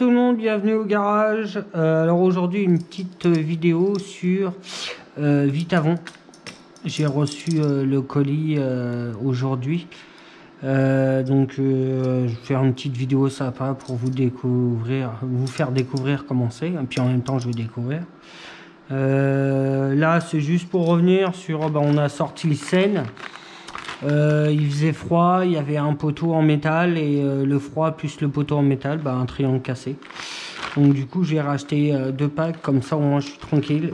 tout le monde, bienvenue au garage. Alors aujourd'hui une petite vidéo sur Vitavon. J'ai reçu le colis aujourd'hui. Donc je vais faire une petite vidéo sympa pour vous faire découvrir comment c'est. Et puis en même temps je vais découvrir. Là c'est juste pour revenir sur, on a sorti le Seine. Il faisait froid, il y avait un poteau en métal et le froid plus le poteau en métal, un triangle cassé. Donc du coup j'ai racheté 2 packs, comme ça au moins je suis tranquille.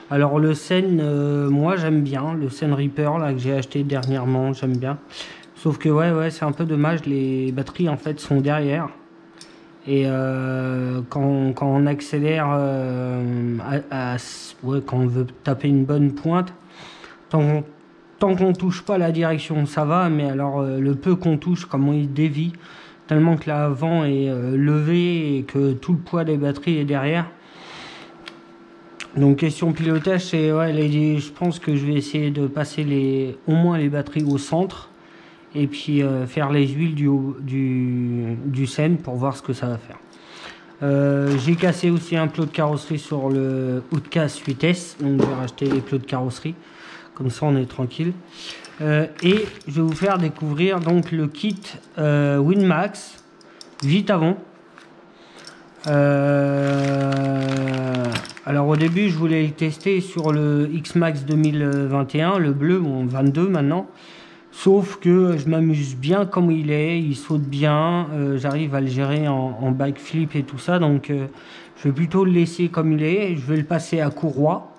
Alors le Seine, moi j'aime bien, le Seine Reaper là que j'ai acheté dernièrement, j'aime bien. Sauf que ouais c'est un peu dommage, les batteries en fait sont derrière. Et quand on accélère, quand on veut taper une bonne pointe, tant qu'on touche pas la direction, ça va, mais alors le peu qu'on touche, comment il dévie, tellement que l'avant est levé et que tout le poids des batteries est derrière. Donc question pilotage, c'est je pense que je vais essayer de passer au moins les batteries au centre et puis faire les huiles du Seine pour voir ce que ça va faire. J'ai cassé aussi un plot de carrosserie sur le Outcast 8S, donc j'ai racheté les plots de carrosserie. Comme ça on est tranquille. Et je vais vous faire découvrir donc le kit Winmax Vitavon. Alors au début je voulais le tester sur le X-Max 2021, le bleu, 22 maintenant. Sauf que je m'amuse bien comme il saute bien, j'arrive à le gérer en backflip et tout ça. Donc je vais plutôt le laisser comme il est, je vais le passer à courroie.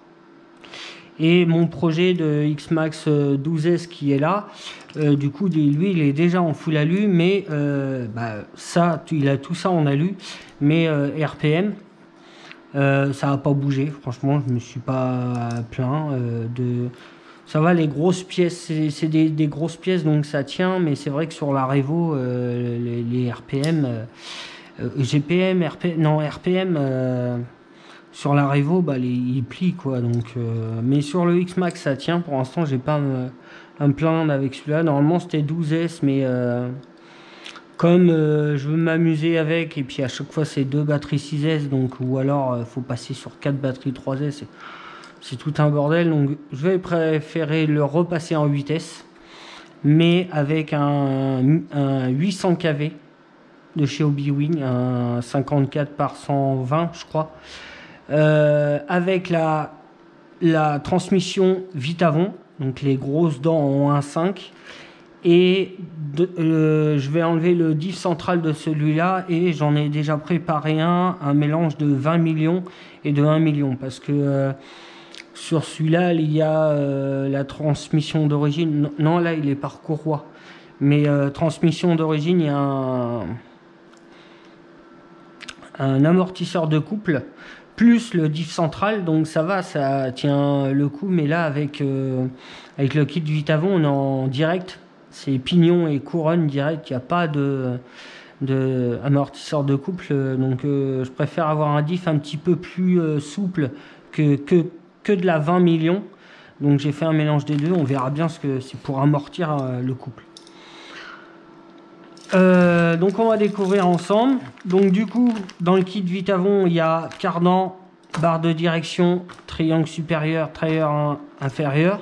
Et mon projet de X-Max 12S qui est là, du coup lui il est déjà en full alu, mais il a tout ça en alu, mais RPM, ça n'a pas bougé, franchement je me suis pas plaint ça va. Les grosses pièces, c'est des grosses pièces donc ça tient, mais c'est vrai que sur la Revo, les RPM, GPM, RPM, sur la Revo, il plie quoi. Donc, mais sur le X-Max ça tient. Pour l'instant, j'ai pas à me plaindre avec celui-là. Normalement c'était 12S, mais comme je veux m'amuser avec, et puis à chaque fois c'est 2 batteries 6S, donc ou alors faut passer sur 4 batteries 3S. C'est tout un bordel. Donc je vais préférer le repasser en 8S, mais avec un 800 kV de chez Hobbywing, un 54 par 120 je crois. Avec la transmission Vitavon, donc les grosses dents en 1.5, et je vais enlever le diff central de celui-là, et j'en ai déjà préparé un mélange de 20 millions et de 1 million, parce que sur celui-là il y a la transmission d'origine, non là il est par courroie, mais transmission d'origine, il y a un amortisseur de couple plus le diff central, donc ça va, ça tient le coup. Mais là avec le kit Vitavon, on est en direct, c'est pignon et couronne direct, il n'y a pas de amortisseur de couple, donc je préfère avoir un diff un petit peu plus souple que de la 20 millions. Donc j'ai fait un mélange des deux, on verra bien ce que c'est pour amortir le couple. Donc on va découvrir ensemble. Donc du coup dans le kit Vitavon il y a cardan, barre de direction, triangle supérieur, triangle inférieur,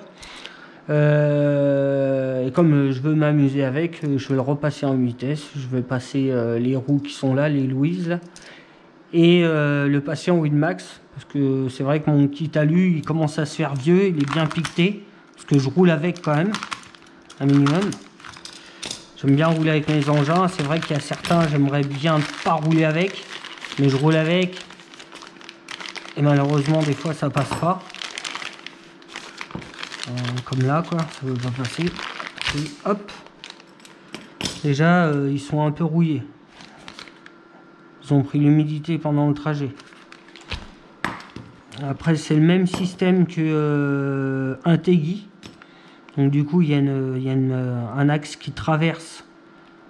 et comme je veux m'amuser avec, je vais le repasser en 8S. Je vais passer les roues qui sont là, les Louise là, et le passer en Winmax, parce que c'est vrai que mon kit alu il commence à se faire vieux, il est bien piqueté, parce que je roule avec quand même un minimum. J'aime bien rouler avec mes engins. C'est vrai qu'il y a certains, j'aimerais bien pas rouler avec, mais je roule avec. Et malheureusement, des fois, ça passe pas. Comme là, quoi. Ça veut pas passer. Et hop. Déjà, ils sont un peu rouillés. Ils ont pris l'humidité pendant le trajet. Après, c'est le même système que Integui. Donc du coup, il y a un axe qui traverse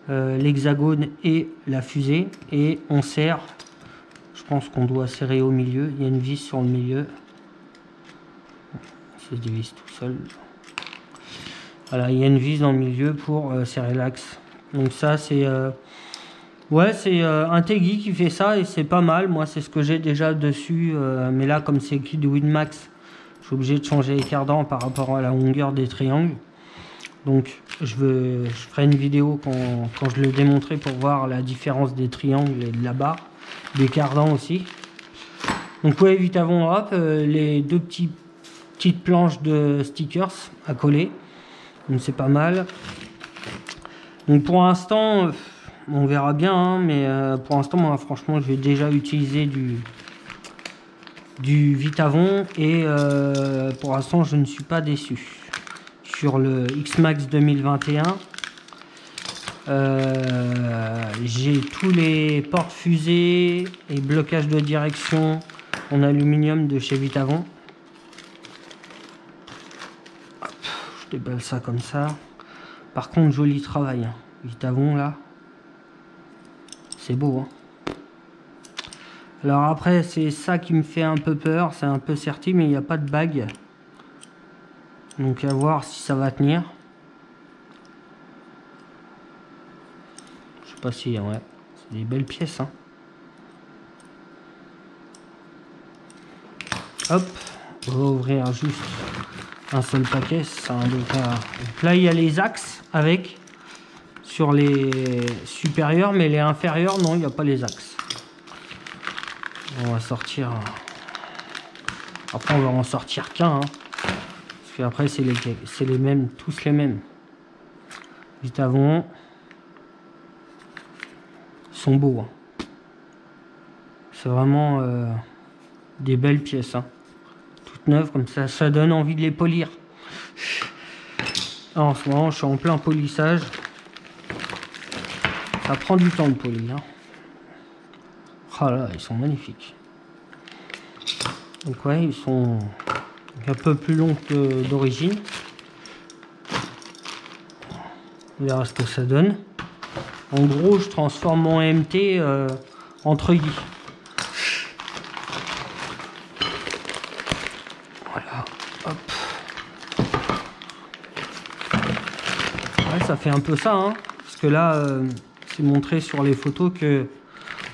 l'hexagone et la fusée, et on serre. Je pense qu'on doit serrer au milieu. Il y a une vis sur le milieu. Ça se dévisse tout seul. Voilà, il y a une vis dans le milieu pour serrer l'axe. Donc ça, c'est Ouais, c'est un Tegui qui fait ça et c'est pas mal. Moi, c'est ce que j'ai déjà dessus. Mais là, comme c'est écrit du Winmax, je suis obligé de changer les cardans par rapport à la longueur des triangles. Donc, je ferai une vidéo quand je le démontrerai pour voir la différence des triangles et de la barre, des cardans aussi. Donc, ouais, Vitavon hop, les deux petites planches de stickers à coller. Donc, c'est pas mal. Donc, pour l'instant, on verra bien, hein, mais pour l'instant, moi, franchement, je vais déjà utiliser du Vitavon et pour l'instant, je ne suis pas déçu. Sur le X-Max 2021, j'ai tous les portes-fusées et blocages de direction en aluminium de chez Vitavon. Hop, je déballe ça comme ça. Par contre, joli travail, hein. Vitavon là, c'est beau, hein. Alors après, c'est ça qui me fait un peu peur, c'est un peu certi, mais il n'y a pas de bague. Donc à voir si ça va tenir. Je sais pas si, ouais, c'est des belles pièces, hein. Hop, on va ouvrir juste un seul paquet, ça un donc là il y a les axes avec sur les supérieurs, mais les inférieurs non, il n'y a pas les axes. On va sortir. Après on va en sortir qu'un, hein. Parce qu'après c'est les mêmes, tous les mêmes. Vitavon. Ils sont beaux, hein. C'est vraiment des belles pièces, hein. Toutes neuves comme ça donne envie de les polir. Alors, en ce moment je suis en plein polissage. Ça prend du temps de polir, hein. Oh là, ils sont magnifiques. Donc ouais, ils sont un peu plus longs que d'origine. On verra ce que ça donne. En gros, je transforme mon MT en treillis. Voilà, hop. Ouais, ça fait un peu ça, hein. Parce que là, c'est montré sur les photos que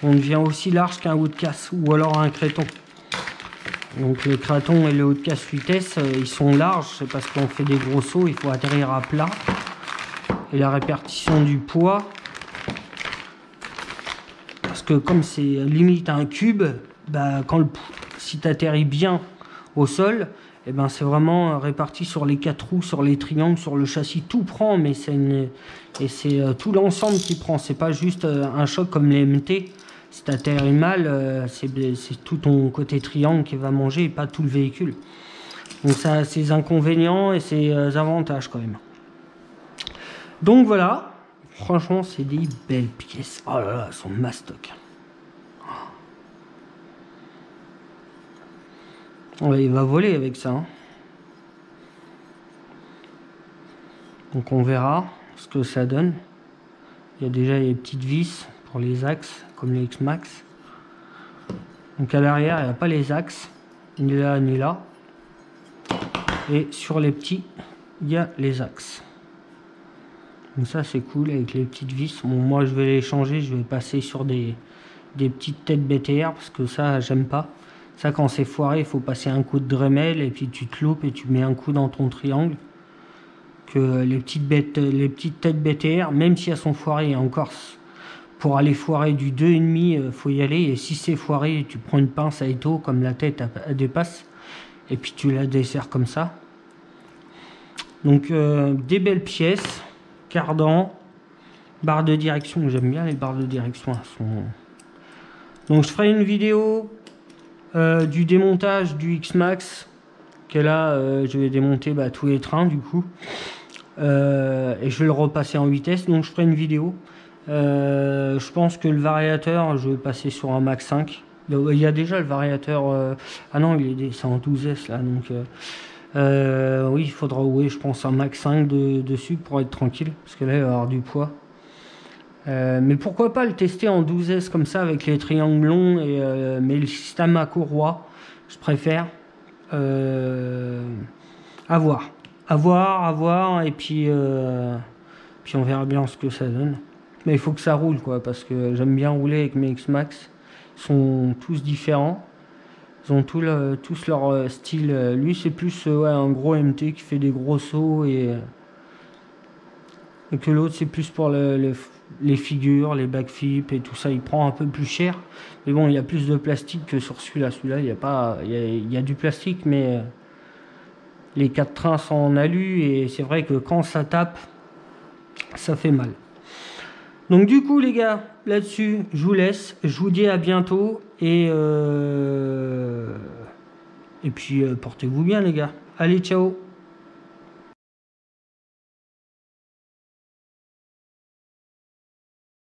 on devient aussi large qu'un haut de casse ou alors un créton. Donc les crétons et le haut de casse vitesse, ils sont larges, c'est parce qu'on fait des gros sauts, il faut atterrir à plat. Et la répartition du poids, parce que comme c'est limite un cube, bah, si tu atterris bien au sol, et ben c'est vraiment réparti sur les 4 roues, sur les triangles, sur le châssis, tout prend, mais c'est tout l'ensemble qui prend, c'est pas juste un choc comme les MT. Si tu atterris mal, c'est tout ton côté triangle qui va manger et pas tout le véhicule. Donc ça a ses inconvénients et ses avantages quand même. Donc voilà, franchement c'est des belles pièces. Oh là là, elles sont mastoc. Ouais, il va voler avec ça, hein. Donc on verra ce que ça donne. Il y a déjà les petites vis pour les axes, comme les X-Max. Donc à l'arrière, il n'y a pas les axes, ni là ni là. Et sur les petits, il y a les axes. Donc ça c'est cool avec les petites vis. Bon, moi je vais les changer, je vais passer sur des petites têtes BTR parce que ça j'aime pas. Ça quand c'est foiré, il faut passer un coup de Dremel et puis tu te loupes et tu mets un coup dans ton triangle. Que les petites têtes BTR, même si elles sont foirées, en Corse, pour aller foirer du 2,5, faut y aller. Et si c'est foiré, tu prends une pince à étau, comme la tête elle dépasse, et puis tu la desserres comme ça. Donc des belles pièces, cardan, barre de direction, j'aime bien les barres de direction. Donc je ferai une vidéo du démontage du X-Max, que là je vais démonter tous les trains du coup. Et je vais le repasser en vitesse, donc je ferai une vidéo. Je pense que le variateur, je vais passer sur un Max 5. Il y a déjà le variateur. Ah non, c'est en 12S là, donc oui, il faudra, oui, je pense un Max 5 dessus pour être tranquille, parce que là il va y avoir du poids. Mais pourquoi pas le tester en 12S comme ça avec les triangles longs, mais le système à courroie, je préfère. À voir, et puis on verra bien ce que ça donne. Mais il faut que ça roule, quoi, parce que j'aime bien rouler avec mes X-Max. Ils sont tous différents. Ils ont tous leur style. Lui, c'est plus ouais, un gros MT qui fait des gros sauts et que l'autre, c'est plus pour les figures, les backflips et tout ça. Il prend un peu plus cher. Mais bon, il y a plus de plastique que sur celui-là. Celui-là, il y a pas, il y a du plastique, mais les quatre trains sont en alu et c'est vrai que quand ça tape, ça fait mal. Donc du coup les gars, là-dessus, je vous laisse. Je vous dis à bientôt et puis portez-vous bien les gars. Allez, ciao.